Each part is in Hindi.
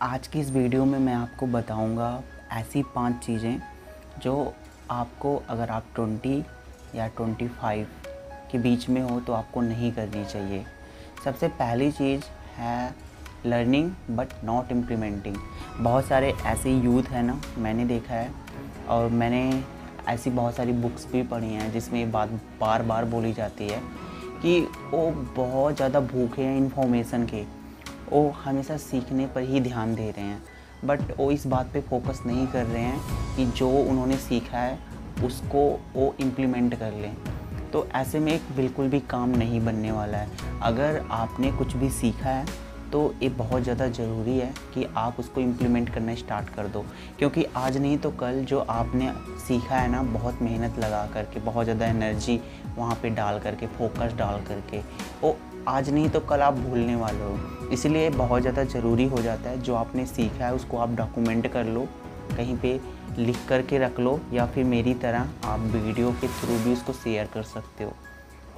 आज की इस वीडियो में मैं आपको बताऊंगा ऐसी 5 चीज़ें जो आपको, अगर आप 20 या 25 के बीच में हो तो आपको नहीं करनी चाहिए। सबसे पहली चीज़ है लर्निंग बट नॉट इम्प्लीमेंटिंग। बहुत सारे ऐसे यूथ हैं ना, मैंने देखा है और मैंने ऐसी बहुत सारी बुक्स भी पढ़ी हैं जिसमें ये बात बार बार बोली जाती है कि वो बहुत ज़्यादा भूखे हैं इन्फॉर्मेशन के, वो हमेशा सीखने पर ही ध्यान दे रहे हैं, बट वो इस बात पे फोकस नहीं कर रहे हैं कि जो उन्होंने सीखा है उसको वो इम्प्लीमेंट कर लें। तो ऐसे में एक बिल्कुल भी काम नहीं बनने वाला है। अगर आपने कुछ भी सीखा है तो ये बहुत ज़्यादा ज़रूरी है कि आप उसको इम्प्लीमेंट करना स्टार्ट कर दो, क्योंकि आज नहीं तो कल जो आपने सीखा है ना, बहुत मेहनत लगा करके, बहुत ज़्यादा एनर्जी वहाँ पे डाल करके, फोकस डाल करके, वो आज नहीं तो कल आप भूलने वाले हो। इसलिए बहुत ज़्यादा ज़रूरी हो जाता है जो आपने सीखा है उसको आप डॉक्यूमेंट कर लो, कहीं पे लिख करके रख लो, या फिर मेरी तरह आप वीडियो के थ्रू भी उसको शेयर कर सकते हो।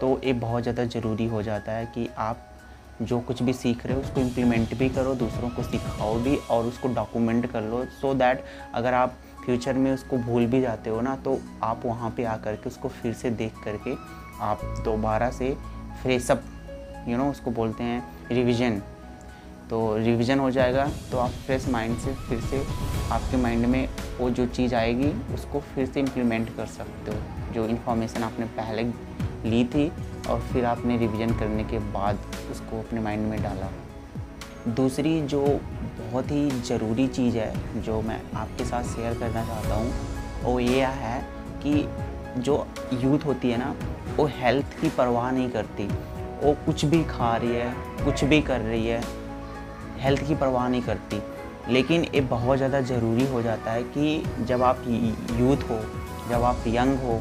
तो ये बहुत ज़्यादा ज़रूरी हो जाता है कि आप जो कुछ भी सीख रहे हो उसको इम्प्लीमेंट भी करो, दूसरों को सिखाओ भी और उसको डॉक्यूमेंट कर लो, सो दैट अगर आप फ्यूचर में उसको भूल भी जाते हो ना, तो आप वहाँ पे आकर के उसको फिर से देख करके आप दोबारा से फ्रेशअप, उसको बोलते हैं रिवीजन। तो रिवीजन हो जाएगा तो आप फ्रेश माइंड से फिर से आपके माइंड में वो जो चीज़ आएगी उसको फिर से इम्प्लीमेंट कर सकते हो, जो इन्फॉर्मेशन आपने पहले ली थी और फिर आपने रिवीजन करने के बाद उसको अपने माइंड में डाला। दूसरी जो बहुत ही ज़रूरी चीज़ है जो मैं आपके साथ शेयर करना चाहता हूँ वो ये है कि जो यूथ होती है ना, वो हेल्थ की परवाह नहीं करती। वो कुछ भी खा रही है, कुछ भी कर रही है, हेल्थ की परवाह नहीं करती। लेकिन ये बहुत ज़्यादा ज़रूरी हो जाता है कि जब आप यूथ हो, जब आप यंग हो,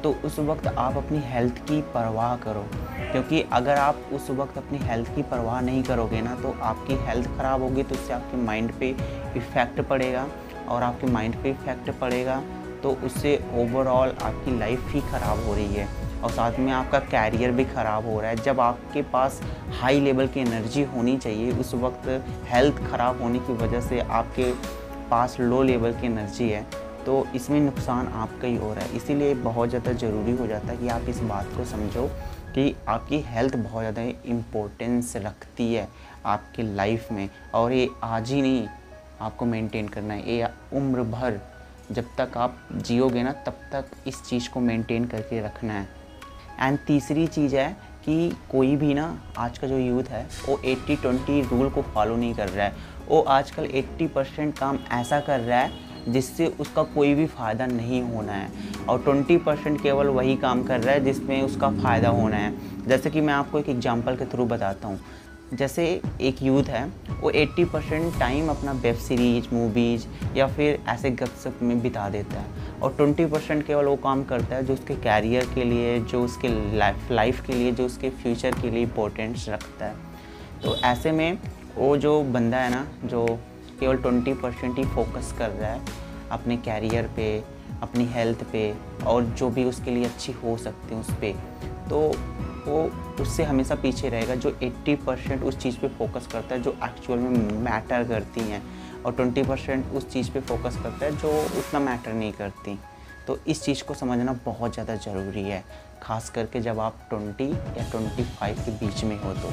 तो उस वक्त आप अपनी हेल्थ की परवाह करो, क्योंकि अगर आप उस वक्त अपनी हेल्थ की परवाह नहीं करोगे ना, तो आपकी हेल्थ ख़राब होगी तो उससे आपके माइंड पे इफ़ेक्ट पड़ेगा, और आपके माइंड पे इफ़ेक्ट पड़ेगा तो उससे ओवरऑल आपकी लाइफ ही ख़राब हो रही है और साथ में आपका कैरियर भी ख़राब हो रहा है। जब आपके पास हाई लेवल की एनर्जी होनी चाहिए, उस वक्त हेल्थ ख़राब होने की वजह से आपके पास लो लेवल की एनर्जी है, तो इसमें नुकसान आपका ही हो रहा है। इसीलिए बहुत ज़्यादा ज़रूरी हो जाता है कि आप इस बात को समझो कि आपकी हेल्थ बहुत ज़्यादा इम्पोर्टेंस रखती है आपकी लाइफ में, और ये आज ही नहीं आपको मेंटेन करना है, ये उम्र भर जब तक आप जियोगे ना तब तक इस चीज़ को मेंटेन करके रखना है। एंड तीसरी चीज़ है कि कोई भी ना, आज का जो यूथ है वो 80-20 रूल को फॉलो नहीं कर रहा है। वो आजकल 80% काम ऐसा कर रहा है जिससे उसका कोई भी फ़ायदा नहीं होना है, और 20% केवल वही काम कर रहा है जिसमें उसका फ़ायदा होना है। जैसे कि मैं आपको एक एग्जांपल के थ्रू बताता हूँ। जैसे एक यूथ है, वो 80% टाइम अपना वेब सीरीज, मूवीज़ या फिर ऐसे गपशप में बिता देता है, और 20% केवल वो काम करता है जो उसके कैरियर के लिए, जो उसके लाइफ के लिए, जो उसके फ्यूचर के लिए इम्पोर्टेंस रखता है। तो ऐसे में वो जो बंदा है ना, जो केवल 20% ही फोकस कर रहा है अपने कैरियर पे, अपनी हेल्थ पे, और जो भी उसके लिए अच्छी हो सकती है उस पर, तो वो उससे हमेशा पीछे रहेगा जो 80% उस चीज़ पे फोकस करता है जो एक्चुअल में मैटर करती हैं, और 20% उस चीज़ पे फोकस करता है जो उतना मैटर नहीं करती। तो इस चीज़ को समझना बहुत ज़्यादा ज़रूरी है, ख़ास करके जब आप 20 या 25 के बीच में हो तो।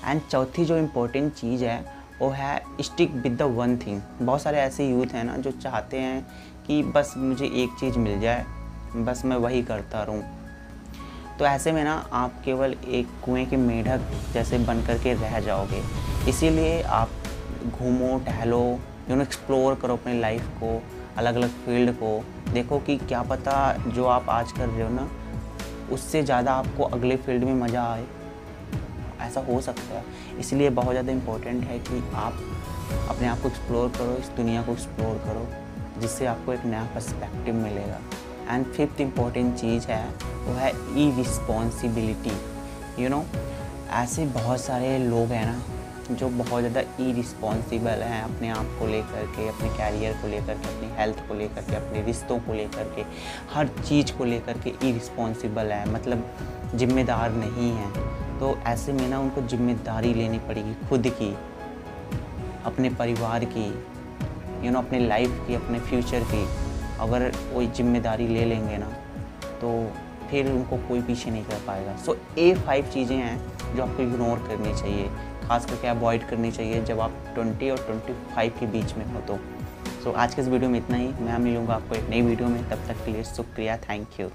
एंड चौथी जो इम्पोर्टेंट चीज़ है वो है stick with the one thing. बहुत सारे ऐसे यूथ हैं ना जो चाहते हैं कि बस मुझे एक चीज़ मिल जाए, बस मैं वही करता रहूँ। तो ऐसे में ना आप केवल एक कुएं के मेंढक जैसे बन कर के रह जाओगे। इसीलिए आप घूमो, टहलो, एक्सप्लोर करो अपनी लाइफ को, अलग अलग फील्ड को। देखो कि क्या पता जो आप आज कर रहे हो ना, उससे ज़्यादा आपको अगले फील्ड में मज़ा आए, ऐसा हो सकता है। इसलिए बहुत ज़्यादा इम्पोर्टेंट है कि आप अपने आप को एक्सप्लोर करो, इस दुनिया को एक्सप्लोर करो, जिससे आपको एक नया पर्सपेक्टिव मिलेगा। एंड फिफ्थ इम्पोर्टेंट चीज़ है वो है ई रिस्पॉन्सिबिलिटी। ऐसे बहुत सारे लोग हैं ना जो बहुत ज़्यादा ई रिस्पॉन्सिबल हैं अपने आप को लेकर के, अपने कैरियर को लेकर के, अपनी हेल्थ को लेकर के, अपने रिश्तों को लेकर के, हर चीज़ को लेकर के ई रिस्पॉन्सिबल है, मतलब जिम्मेदार नहीं है। तो ऐसे में ना उनको जिम्मेदारी लेनी पड़ेगी खुद की, अपने परिवार की, अपने लाइफ की, अपने फ्यूचर की अगर कोई जिम्मेदारी ले लेंगे ना, तो फिर उनको कोई पीछे नहीं कर पाएगा। सो ये 5 चीज़ें हैं जो आपको इग्नोर करनी चाहिए, खास करके अवॉइड करनी चाहिए जब आप 20 और 25 के बीच में हो तो। सो आज के इस वीडियो में इतना ही। मैं मिलूँगा आपको एक नई वीडियो में, तब तक के लिए शुक्रिया, थैंक यू।